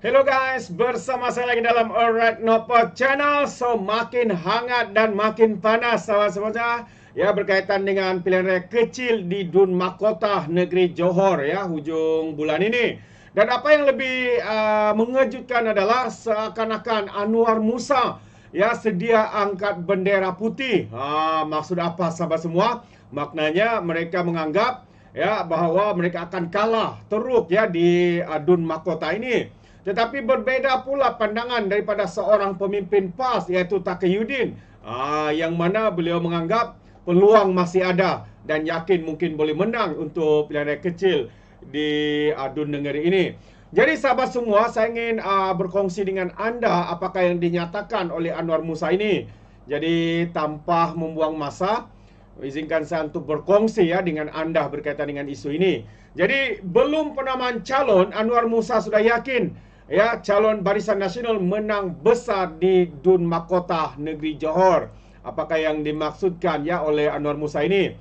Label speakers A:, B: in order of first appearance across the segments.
A: Hello guys, bersama saya lagi dalam Alright Nopo Channel. So, makin hangat dan makin panas sahabat-sahabat ya, berkaitan dengan pilihan raya kecil di Dun Makota Negeri Johor ya, hujung bulan ini. Dan apa yang lebih mengejutkan adalah seakan-akan Anwar Musa ya sedia angkat bendera putih. Maksud apa sahabat semua? Maknanya mereka menganggap ya bahwa mereka akan kalah teruk ya di Dun Makota ini. Tetapi berbeza pula pandangan daripada seorang pemimpin PAS, iaitu Taqiyuddin, yang mana beliau menganggap peluang masih ada dan yakin mungkin boleh menang untuk pilihan raya kecil di Dun Negeri ini. Jadi sahabat semua, saya ingin berkongsi dengan anda apakah yang dinyatakan oleh Anwar Musa ini. Jadi tanpa membuang masa, izinkan saya untuk berkongsi ya dengan anda berkaitan dengan isu ini. Jadi belum penamaan calon, Anwar Musa sudah yakin ya calon Barisan Nasional menang besar di Dun Makota Negeri Johor. Apakah yang dimaksudkan ya oleh Anwar Musa ini?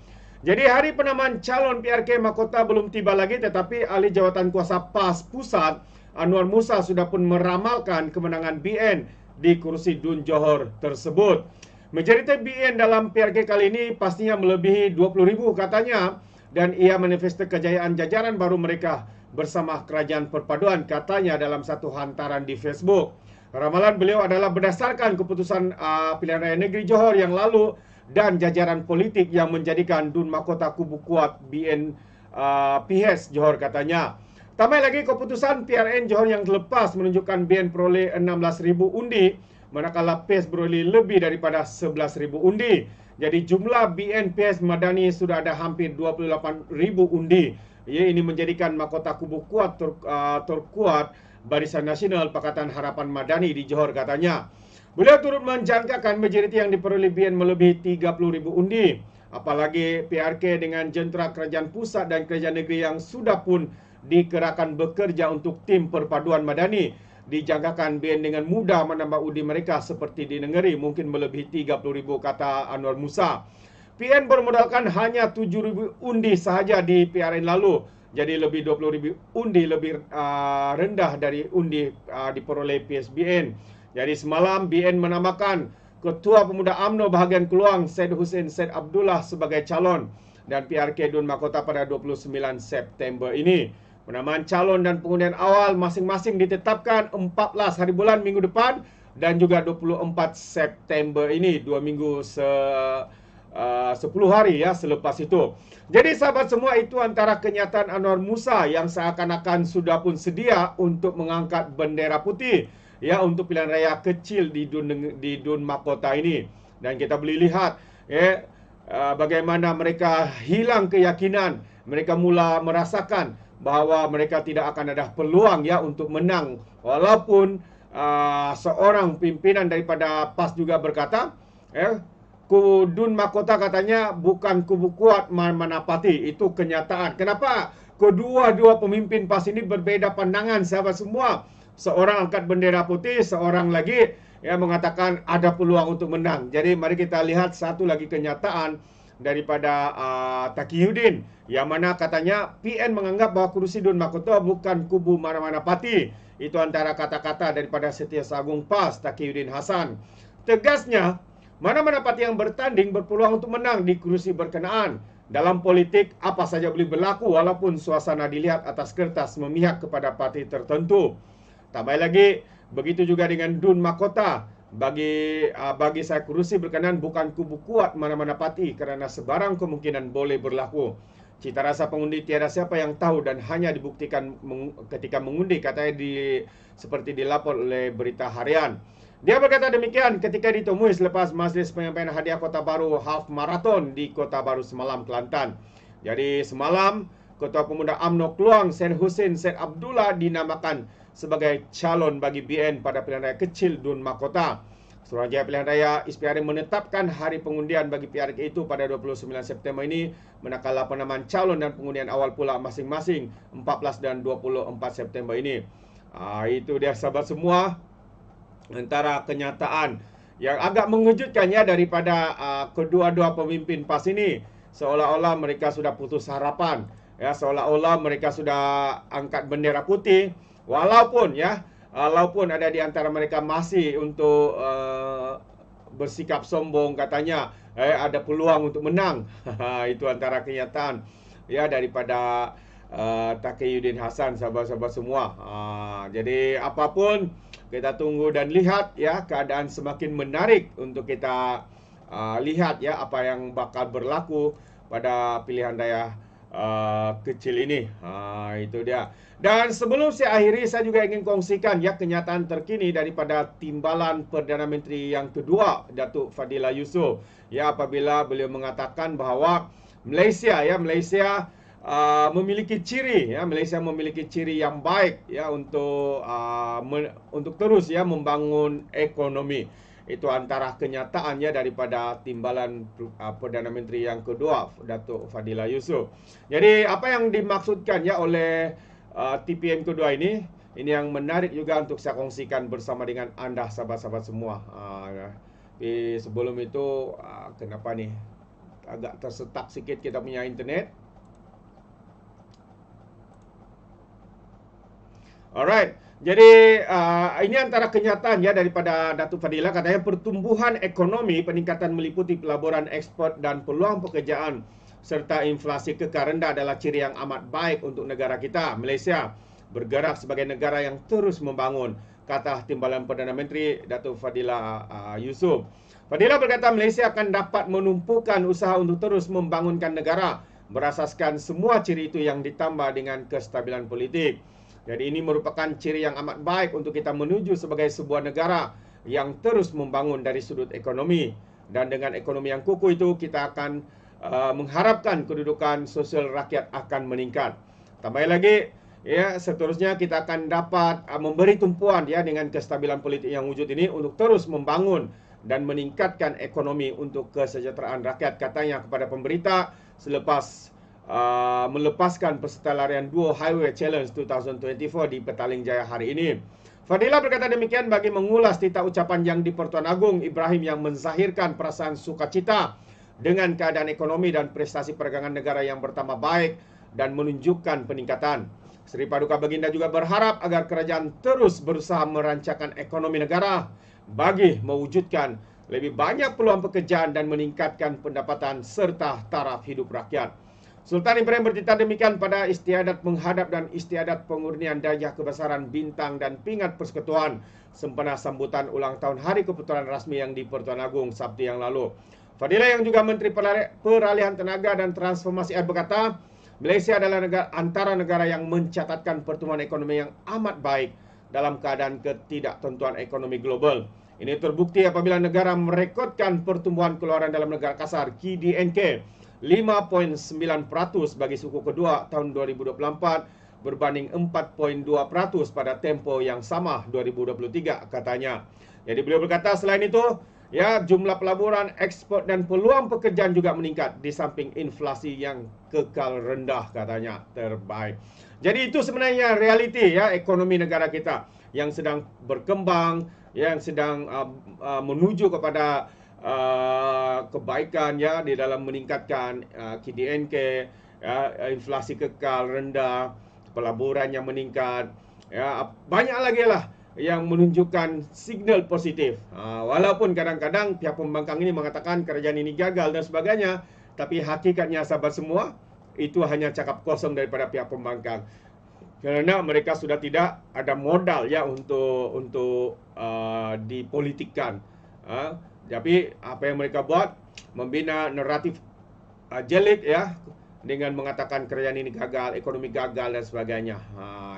A: Jadi hari penamaan calon PRK Makota belum tiba lagi, tetapi ahli jawatan kuasa PAS pusat Anwar Musa sudah pun meramalkan kemenangan BN di kursi Dun Johor tersebut. Majoriti BN dalam PRK kali ini pastinya melebihi 20,000 katanya, dan ia manifesto kejayaan jajaran baru mereka bersama Kerajaan Perpaduan, katanya dalam satu hantaran di Facebook. Ramalan beliau adalah berdasarkan keputusan pilihan raya negeri Johor yang lalu dan jajaran politik yang menjadikan Dun Makota kubu kuat BN PH Johor, katanya. Tambah lagi keputusan PRN Johor yang lepas menunjukkan BN peroleh 16,000 undi, manakala PAS beroleh lebih daripada 11,000 undi. Jadi jumlah BN PAS Madani sudah ada hampir 28,000 undi. Ya, ini menjadikan mahkota kubu kuat terkuat Barisan Nasional Pakatan Harapan Madani di Johor, katanya. Beliau turut menjangkakan majoriti yang diperoleh BN melebihi 30,000 undi. Apalagi PRK dengan jentera kerajaan pusat dan kerajaan negeri yang sudah pun dikerahkan bekerja untuk tim perpaduan Madani, dijangkakan BN dengan mudah menambah undi mereka seperti di negeri, mungkin melebihi 30,000, kata Anwar Musa. PN bermodalkan hanya 7,000 undi sahaja di PRN lalu. Jadi lebih 20,000 undi lebih rendah dari undi diperoleh PSBN. Jadi semalam BN menamakan Ketua Pemuda UMNO bahagian Keluang Syed Hussein Syed Abdullah sebagai calon dan PRK Dun Makota pada 29 September ini. Penamaan calon dan pengundian awal masing-masing ditetapkan 14 hari bulan minggu depan dan juga 24 September ini, 2 minggu 10 hari ya selepas itu. Jadi sahabat semua, itu antara kenyataan Anwar Musa yang seakan-akan sudah pun sedia untuk mengangkat bendera putih ya untuk pilihan raya kecil di Dun Makota ini. Dan kita boleh lihat bagaimana mereka hilang keyakinan, mereka mula merasakan bahawa mereka tidak akan ada peluang ya untuk menang, walaupun seorang pimpinan daripada PAS juga berkata Dun Makota katanya bukan kubu kuat Manapati. Itu kenyataan. Kenapa kedua-dua pemimpin PAS ini berbeza pandangan sahabat semua? Seorang angkat bendera putih, seorang lagi mengatakan ada peluang untuk menang. Jadi mari kita lihat satu lagi kenyataan daripada Taqiyuddin, yang mana katanya PN menganggap bahawa kursi Dun Makota bukan kubu Manapati. Itu antara kata-kata daripada Setiausaha Agung PAS Taqiyuddin Hasan. Tegasnya, mana-mana parti yang bertanding berpeluang untuk menang di kursi berkenaan. Dalam politik, apa saja boleh berlaku walaupun suasana dilihat atas kertas memihak kepada parti tertentu. Tambah lagi, begitu juga dengan Dun Makota. Bagi saya kursi berkenaan bukan kubu kuat mana-mana parti kerana sebarang kemungkinan boleh berlaku. Cita rasa pengundi tiada siapa yang tahu dan hanya dibuktikan ketika mengundi, katanya seperti dilapor oleh Berita Harian. Dia berkata demikian ketika ditemui selepas majlis penyampaian hadiah Kota Baru Half Marathon di Kota Baru semalam, Kelantan. Jadi semalam, Ketua Pemuda UMNO Keluang Syed Hussein Syed Abdullah dinamakan sebagai calon bagi BN pada pilihan raya kecil Dun Makota. Suruhanjaya Pilihan Raya ISPRM menetapkan hari pengundian bagi PRK itu pada 29 September ini, manakala penamaan calon dan pengundian awal pula masing-masing 14 dan 24 September ini. Itu dia sahabat semua, antara kenyataan yang agak mengejutkan ya daripada kedua-dua pemimpin PAS ini. Seolah-olah mereka sudah putus harapan ya, seolah-olah mereka sudah angkat bendera putih, walaupun ya walaupun ada di antara mereka masih untuk bersikap sombong katanya ada peluang untuk menang. Itu antara kenyataan ya daripada Taqiyuddin Hasan, sahabat-sahabat semua. Jadi apapun kita tunggu dan lihat ya, keadaan semakin menarik untuk kita lihat ya apa yang bakal berlaku pada pilihan raya kecil ini. Itu dia. Dan sebelum saya akhiri, saya juga ingin kongsikan ya kenyataan terkini daripada timbalan Perdana Menteri yang kedua, Datuk Fadillah Yusof. Ya, apabila beliau mengatakan bahawa Malaysia memiliki ciri ya, Malaysia memiliki ciri yang baik ya untuk terus ya membangun ekonomi. Itu antara kenyataannya daripada timbalan Perdana Menteri yang kedua, Datuk Fadillah Yusof. Jadi apa yang dimaksudkan ya oleh TPM kedua ini yang menarik juga untuk saya kongsikan bersama dengan anda sahabat-sahabat semua. Tapi sebelum itu kenapa nih agak tersetak sikit kita punya internet. Alright, jadi ini antara kenyataan ya daripada Datuk Fadillah, katanya pertumbuhan ekonomi peningkatan meliputi pelaburan ekspor dan peluang pekerjaan serta inflasi kekal rendah adalah ciri yang amat baik untuk negara kita. Malaysia bergerak sebagai negara yang terus membangun, kata timbalan Perdana Menteri Datuk Fadillah Yusof. Fadillah berkata Malaysia akan dapat menumpukan usaha untuk terus membangunkan negara berasaskan semua ciri itu yang ditambah dengan kestabilan politik. Jadi ini merupakan ciri yang amat baik untuk kita menuju sebagai sebuah negara yang terus membangun dari sudut ekonomi. Dan dengan ekonomi yang kukuh itu kita akan mengharapkan kedudukan sosial rakyat akan meningkat. Tambah lagi, ya seterusnya kita akan dapat memberi tumpuan ya dengan kestabilan politik yang wujud ini untuk terus membangun dan meningkatkan ekonomi untuk kesejahteraan rakyat, katanya kepada pemberita selepas melepaskan peserta larian Duo Highway Challenge 2024 di Petaling Jaya hari ini. Fadillah berkata demikian bagi mengulas titah ucapan yang di Pertuan Agong Ibrahim yang menzahirkan perasaan sukacita dengan keadaan ekonomi dan prestasi perdagangan negara yang bertambah baik dan menunjukkan peningkatan. Seri Paduka Baginda juga berharap agar kerajaan terus berusaha merancangkan ekonomi negara bagi mewujudkan lebih banyak peluang pekerjaan dan meningkatkan pendapatan serta taraf hidup rakyat. Sultan Ibrahim bertitah demikian pada istiadat menghadap dan istiadat pengurnian Darjah Kebesaran Bintang dan Pingat Persekutuan sempena sambutan ulang tahun Hari Keputusan Rasmi yang di Pertuan Agong Sabtu yang lalu. Fadillah yang juga Menteri Peralihan Tenaga dan Transformasi Air berkata, Malaysia adalah antara negara yang mencatatkan pertumbuhan ekonomi yang amat baik dalam keadaan ketidaktentuan ekonomi global. Ini terbukti apabila negara merekodkan pertumbuhan keluaran dalam negara kasar KDNK 5.9% bagi suku kedua tahun 2024 berbanding 4.2% pada tempo yang sama 2023, katanya. Jadi beliau berkata selain itu, ya jumlah pelaburan, ekspor dan peluang pekerjaan juga meningkat di samping inflasi yang kekal rendah, katanya, terbaik. Jadi itu sebenarnya realiti ya ekonomi negara kita yang sedang berkembang, yang sedang menuju kepada kebaikan ya di dalam meningkatkan KDNK, ya, inflasi kekal rendah, pelaburan yang meningkat, ya banyak lagi lah yang menunjukkan signal positif. Walaupun kadang-kadang pihak pembangkang ini mengatakan kerajaan ini gagal dan sebagainya, tapi hakikatnya sahabat semua itu hanya cakap kosong daripada pihak pembangkang. Kerana mereka sudah tidak ada modal ya untuk dipolitikkan. Tapi apa yang mereka buat, membina naratif jelit ya dengan mengatakan kerajaan ini gagal, ekonomi gagal dan sebagainya.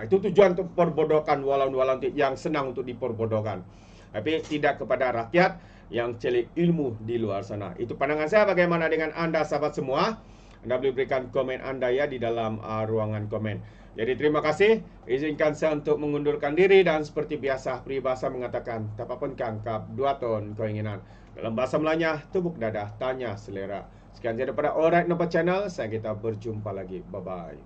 A: Itu tujuan untuk perbodohkan walau-walau yang senang untuk diperbodohkan. Tapi tidak kepada rakyat yang celik ilmu di luar sana. Itu pandangan saya. Bagaimana dengan anda sahabat semua? Anda boleh berikan komen anda ya di dalam ruangan komen. Jadi terima kasih. Izinkan saya untuk mengundurkan diri dan seperti biasa peribahasa mengatakan tapapun kangkap 2 ton keinginan. Dalam bahasa Melanya, tepuk dadah, tanya selera. Sekian saja daripada Alright Nampak Channel. Saya kita berjumpa lagi. Bye-bye.